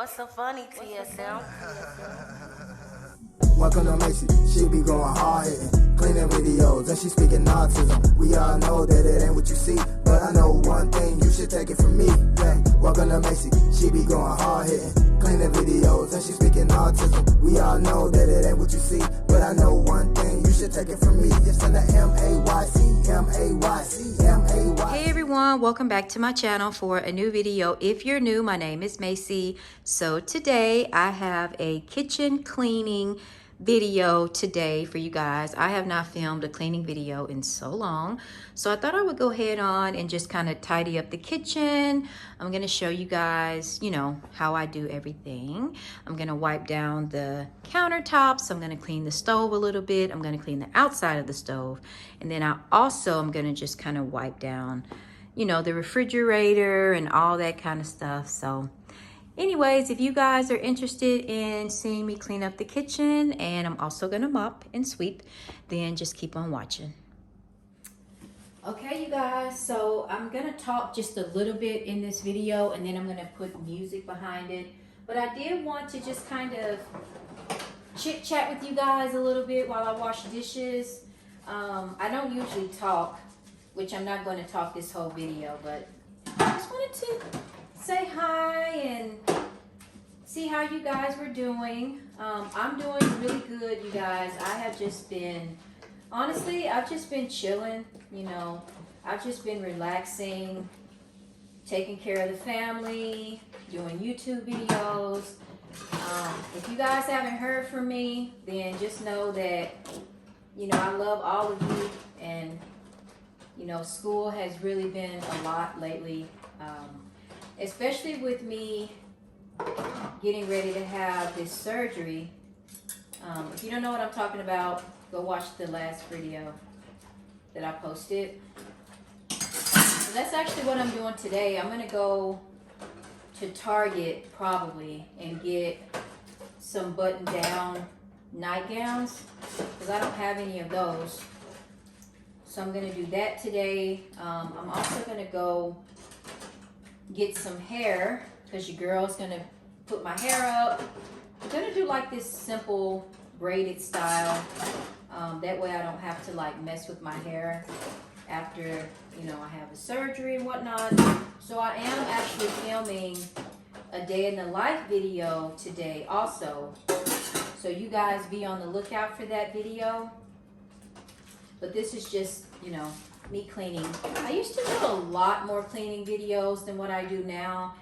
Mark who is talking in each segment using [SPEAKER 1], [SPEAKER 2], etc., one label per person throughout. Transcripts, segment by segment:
[SPEAKER 1] What's so funny, TSM?
[SPEAKER 2] Welcome to Macy, she be going hard hitting, cleaning videos, and she speaking autism. We all know that it ain't what you see, but I know one thing, you should take it from me. Yeah. Welcome to Macy, she be going hard hitting, cleaning videos, and she speaking autism. We all know that it ain't what you see, but I know one thing, you should take it from me. It's in the M-A-Y-C, M-A-Y-C, M-A-Y-C.
[SPEAKER 3] Hey everyone, welcome back to my channel for a new video. If you're new, my name is Macy. So today I have a kitchen cleaning video today for you guys. I have not filmed a cleaning video in so long, so I thought I would go ahead on and just kind of tidy up the kitchen. I'm going to show you guys, how I do everything. I'm going to wipe down the countertops. I'm going to clean the stove a little bit. I'm going to clean the outside of the stove, and then I'm going to just kind of wipe down the refrigerator and all that kind of stuff. So anyways, if you guys are interested in seeing me clean up the kitchen, and I'm also gonna mop and sweep, then just keep on watching. Okay, you guys, so I'm gonna talk just a little bit in this video, and then I'm gonna put music behind it. But I did want to just kind of chit chat with you guys a little bit while I wash dishes. I don't usually talk, which I'm not going to talk this whole video, but I just wanted to say hi and see how you guys were doing. I'm doing really good, you guys. I have just been, honestly, I've just been chilling, I've just been relaxing, taking care of the family, doing YouTube videos. If you guys haven't heard from me, then just know that, I love all of you, and school has really been a lot lately, especially with me getting ready to have this surgery. If you don't know what I'm talking about, go watch the last video that I posted. So that's actually what I'm doing today. I'm going to go to Target probably and get some button-down nightgowns, because I don't have any of those. So I'm going to do that today. I'm also going to go get some hair, because your girl's going to put my hair up. I'm going to do like this simple braided style. That way I don't have to like mess with my hair after, I have a surgery and whatnot. So I am actually filming a day in the life video today also. So you guys be on the lookout for that video. But this is just, me cleaning. I used to do a lot more cleaning videos than what I do now.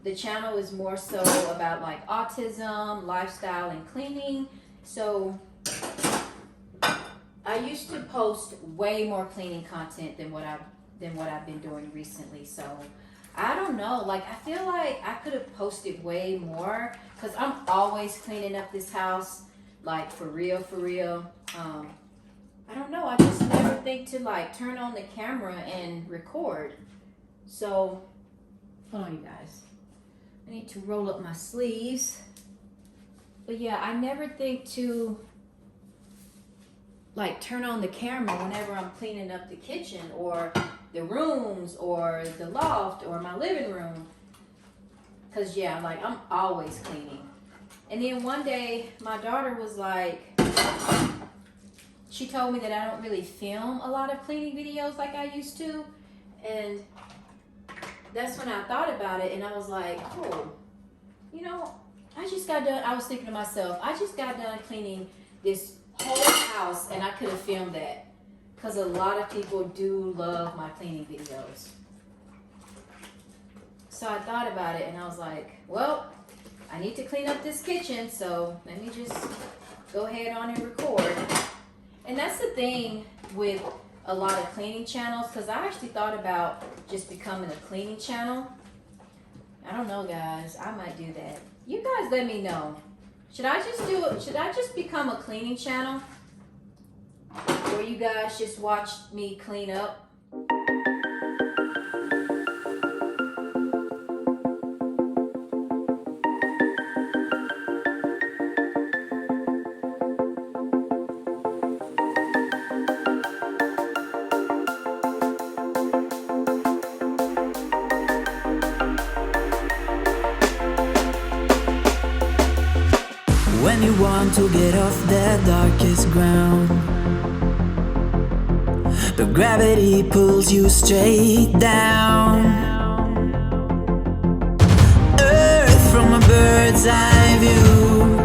[SPEAKER 3] The channel is more so about like autism, lifestyle, and cleaning. So I used to post way more cleaning content than what I've been doing recently. So I don't know, like I feel like I could have posted way more, because I'm always cleaning up this house, like for real. I don't know, I just never think to like turn on the camera and record. So, hold on you guys. I need to roll up my sleeves. But yeah, I never think to like turn on the camera whenever I'm cleaning up the kitchen or the rooms or the loft or my living room. Cause yeah, like I'm always cleaning. And then one day my daughter was like, she told me that I don't really film a lot of cleaning videos like I used to. And that's when I thought about it, and I was like, oh, I just got done, I was thinking to myself, I just got done cleaning this whole house, and I could have filmed that. Because a lot of people do love my cleaning videos. So I thought about it, and I was like, well, I need to clean up this kitchen, so let me just go ahead on and record. And that's the thing with a lot of cleaning channels, because I actually thought about just becoming a cleaning channel. I don't know, guys. I might do that. You guys let me know. Should I just do it? Should I just become a cleaning channel where you guys just watch me clean up?
[SPEAKER 4] When you want to get off the darkest ground, but gravity pulls you straight down. Earth from a bird's eye view.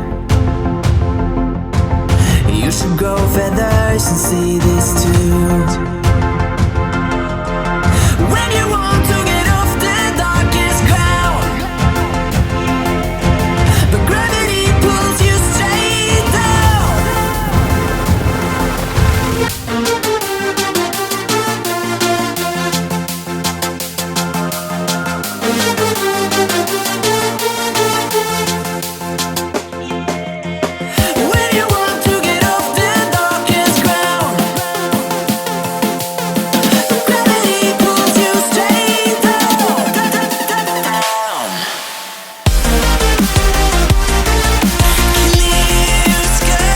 [SPEAKER 4] You should grow feathers and see this too. When you want to get off the darkest ground, but gravity pulls you straight down. When you want to get off the darkest ground, but gravity pulls you straight down. Clear sky.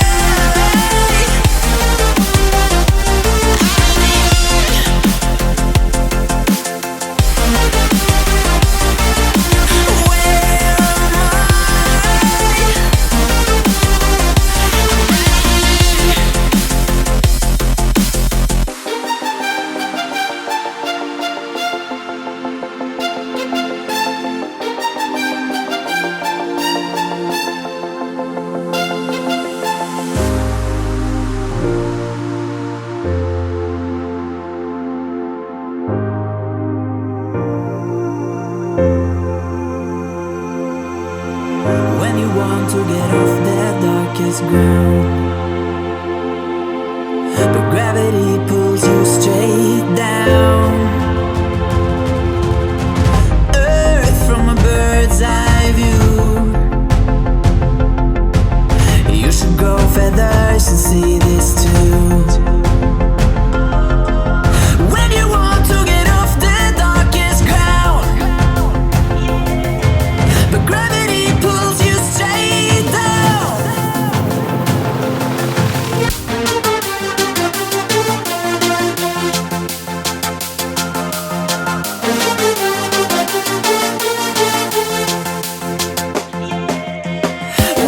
[SPEAKER 4] When you want to get off the darkest ground, but gravity pulls you straight down. Earth from a bird's eye view. You should grow feathers and see this too. When you want to get off the darkest ground, but gravity pulls you straight down.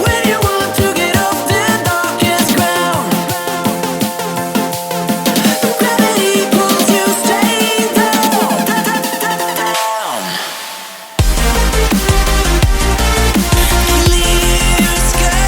[SPEAKER 4] When you want to get off the darkest ground, but gravity pulls you straight down. Clear sky.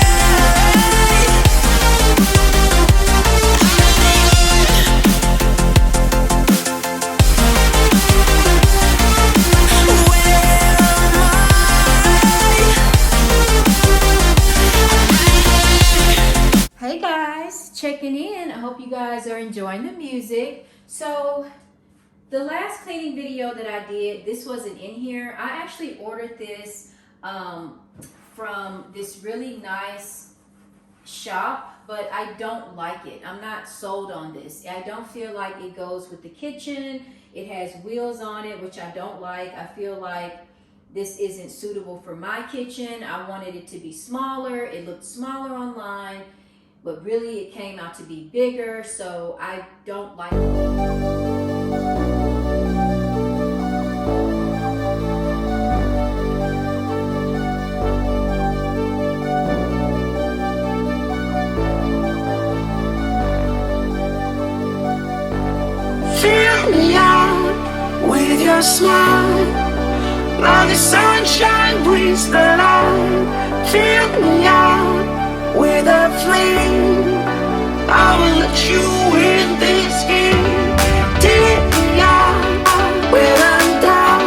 [SPEAKER 3] Hey guys, checking in. I hope you guys are enjoying the music. So the last cleaning video that I did, this wasn't in here. I actually ordered this from this really nice shop, but I don't like it. I'm not sold on this. I don't feel like it goes with the kitchen. It has wheels on it, which I don't like. I feel like this isn't suitable for my kitchen. I wanted it to be smaller. It looked smaller online, but really it came out to be bigger, so I don't like it.
[SPEAKER 5] Fill me out with your smile, like the sunshine brings the light. Fill me out with a flame. I will let you in this game. Take me out when I'm down.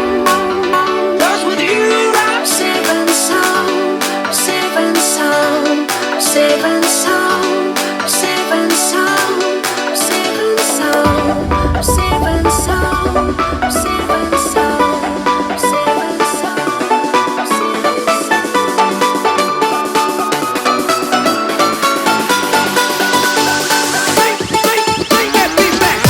[SPEAKER 5] 'Cause with you I'm safe and sound. Safe and sound. Safe and sound. Safe and sound. Safe and sound. Safe and sound. Safe and sound. Safe and sound. Safe and sound. Bring that beat back.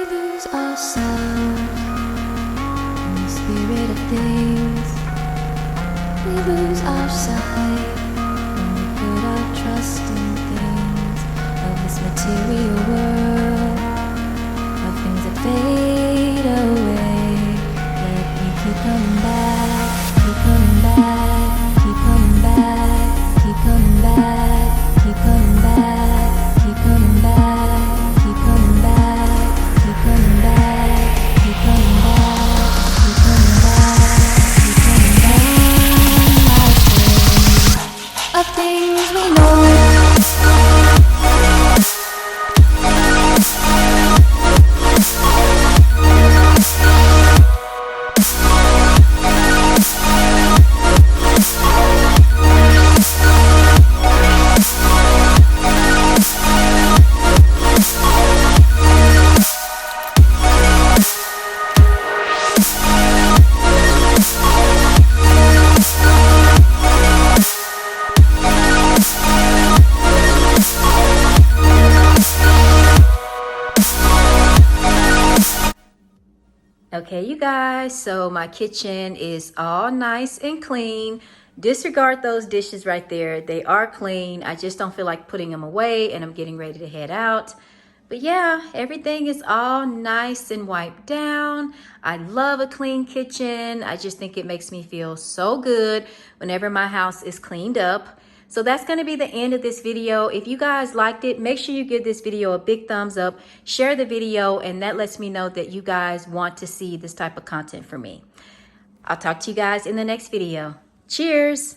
[SPEAKER 6] lose ourselves in the spirit of things. We lose our sight when we put our trust in things of this material world, of things that fade away. Yet we keep coming back, keep coming back, keep coming back, keep coming back, keep coming back, keep coming back, keep coming back, keep coming back, keep coming back, keep coming back, keep coming back. Of things we know.
[SPEAKER 3] Okay, you guys, so my kitchen is all nice and clean. Disregard those dishes right there. They are clean. I just don't feel like putting them away, and I'm getting ready to head out. But yeah, everything is all nice and wiped down. I love a clean kitchen. I just think it makes me feel so good whenever my house is cleaned up. So that's going to be the end of this video. If you guys liked it, make sure you give this video a big thumbs up, share the video, and that lets me know that you guys want to see this type of content from me. I'll talk to you guys in the next video. Cheers!